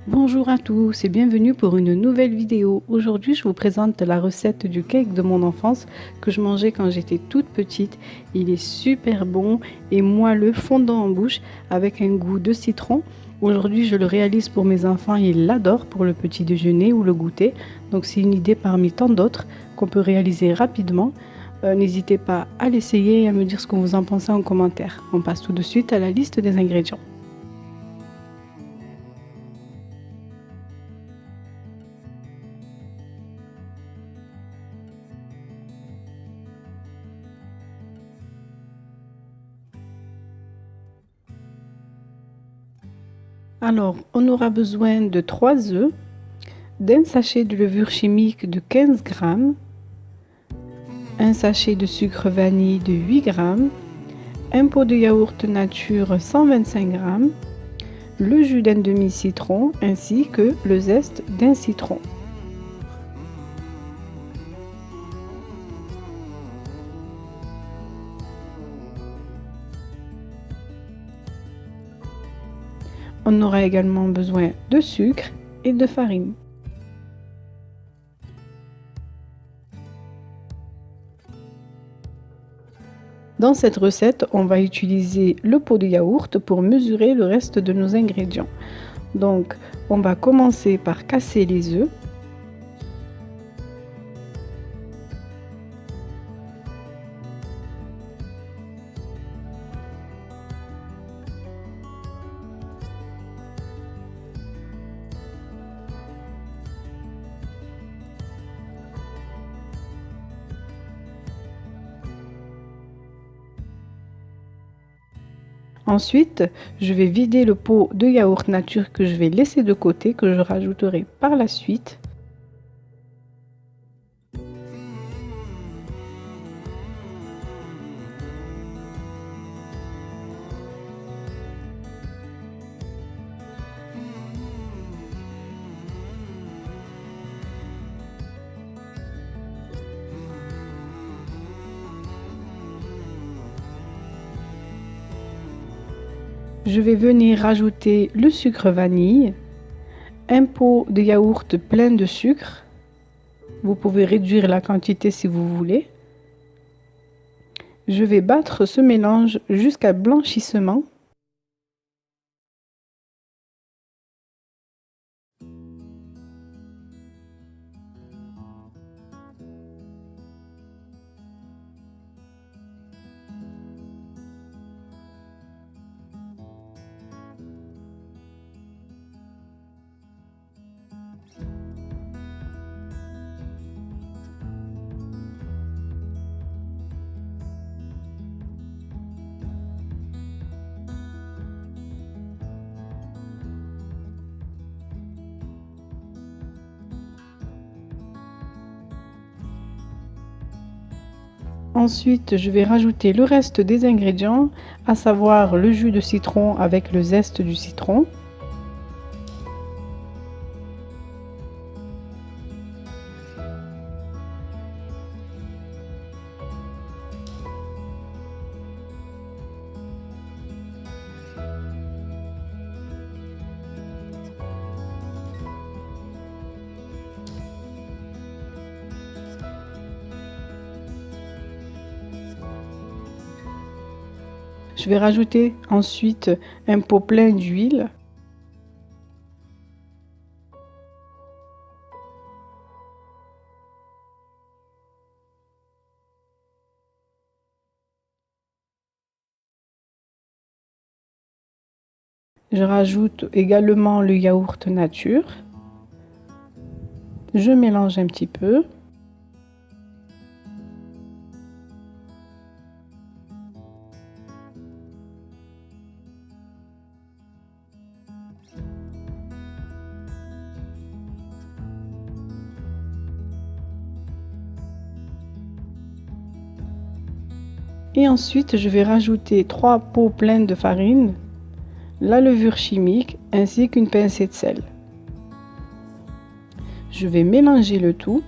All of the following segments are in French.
Bonjour à tous et bienvenue pour une nouvelle vidéo. Aujourd'hui, je vous présente la recette du cake de mon enfance que je mangeais quand j'étais toute petite. Il est super bon et moelleux, fondant en bouche avec un goût de citron. Aujourd'hui, je le réalise pour mes enfants, ils l'adorent pour le petit déjeuner ou le goûter. Donc c'est une idée parmi tant d'autres qu'on peut réaliser rapidement. N'hésitez pas à l'essayer et à me dire ce que vous en pensez en commentaire. On passe tout de suite à la liste des ingrédients. Alors, on aura besoin de 3 œufs, d'un sachet de levure chimique de 15 g, un sachet de sucre vanille de 8 g, un pot de yaourt nature 125 g, le jus d'un demi-citron ainsi que le zeste d'un citron. On aura également besoin de sucre et de farine. Dans cette recette, on va utiliser le pot de yaourt pour mesurer le reste de nos ingrédients. Donc, on va commencer par casser les œufs. Ensuite, je vais vider le pot de yaourt nature que je vais laisser de côté, que je rajouterai par la suite. Je vais venir rajouter le sucre vanille, un pot de yaourt plein de sucre. Vous pouvez réduire la quantité si vous voulez. Je vais battre ce mélange jusqu'à blanchissement. Ensuite, je vais rajouter le reste des ingrédients, à savoir le jus de citron avec le zeste du citron. Je vais rajouter ensuite un pot plein d'huile. Je rajoute également le yaourt nature. Je mélange un petit peu. Et ensuite, je vais rajouter 3 pots pleins de farine, la levure chimique ainsi qu'une pincée de sel. Je vais mélanger le tout.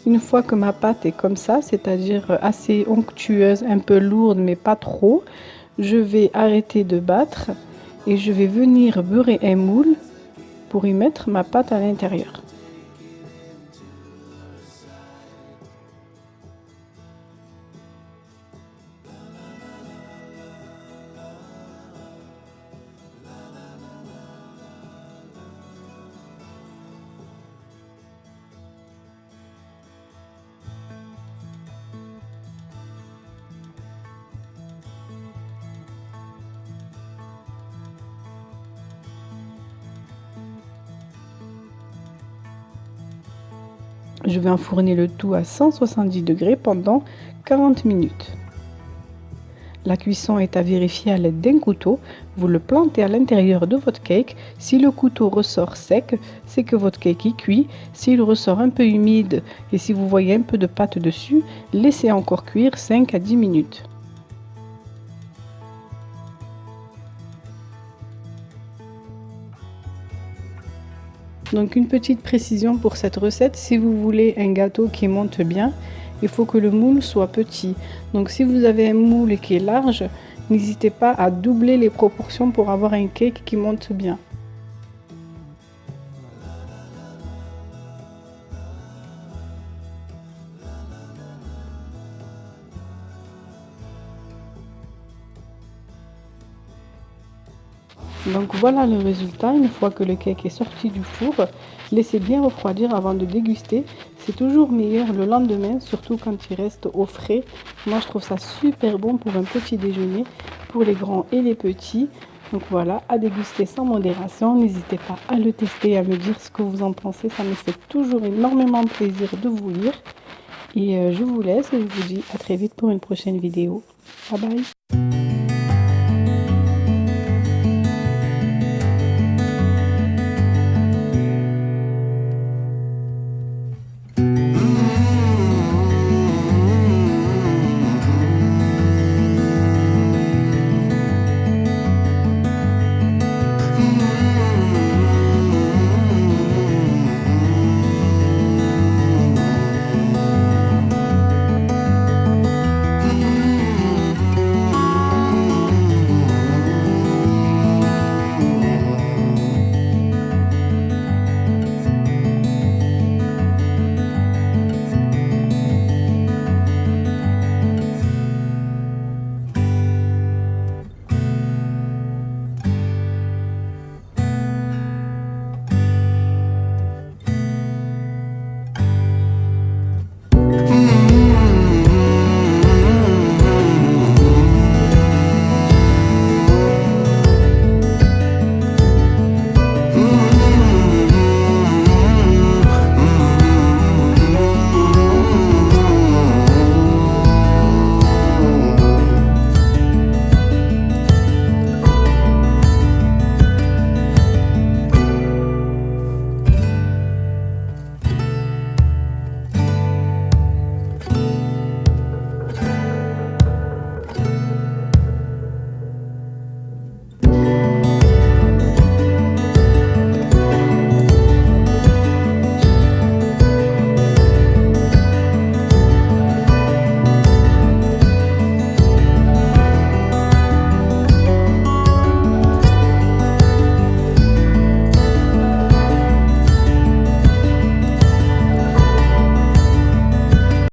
Une fois que ma pâte est comme ça, c'est-à-dire assez onctueuse, un peu lourde mais pas trop, je vais arrêter de battre et je vais venir beurrer un moule pour y mettre ma pâte à l'intérieur. Je vais enfourner le tout à 170 degrés pendant 40 minutes. La cuisson est à vérifier à l'aide d'un couteau. Vous le plantez à l'intérieur de votre cake. Si le couteau ressort sec, c'est que votre cake est cuit. S'il ressort un peu humide et si vous voyez un peu de pâte dessus, laissez encore cuire 5 à 10 minutes. Donc une petite précision pour cette recette, si vous voulez un gâteau qui monte bien, il faut que le moule soit petit. Donc si vous avez un moule qui est large, n'hésitez pas à doubler les proportions pour avoir un cake qui monte bien. Donc voilà le résultat, une fois que le cake est sorti du four, laissez bien refroidir avant de déguster. C'est toujours meilleur le lendemain, surtout quand il reste au frais. Moi je trouve ça super bon pour un petit déjeuner, pour les grands et les petits. Donc voilà, à déguster sans modération. N'hésitez pas à le tester et à me dire ce que vous en pensez. Ça me fait toujours énormément plaisir de vous lire. Et je vous laisse et je vous dis à très vite pour une prochaine vidéo. Bye bye!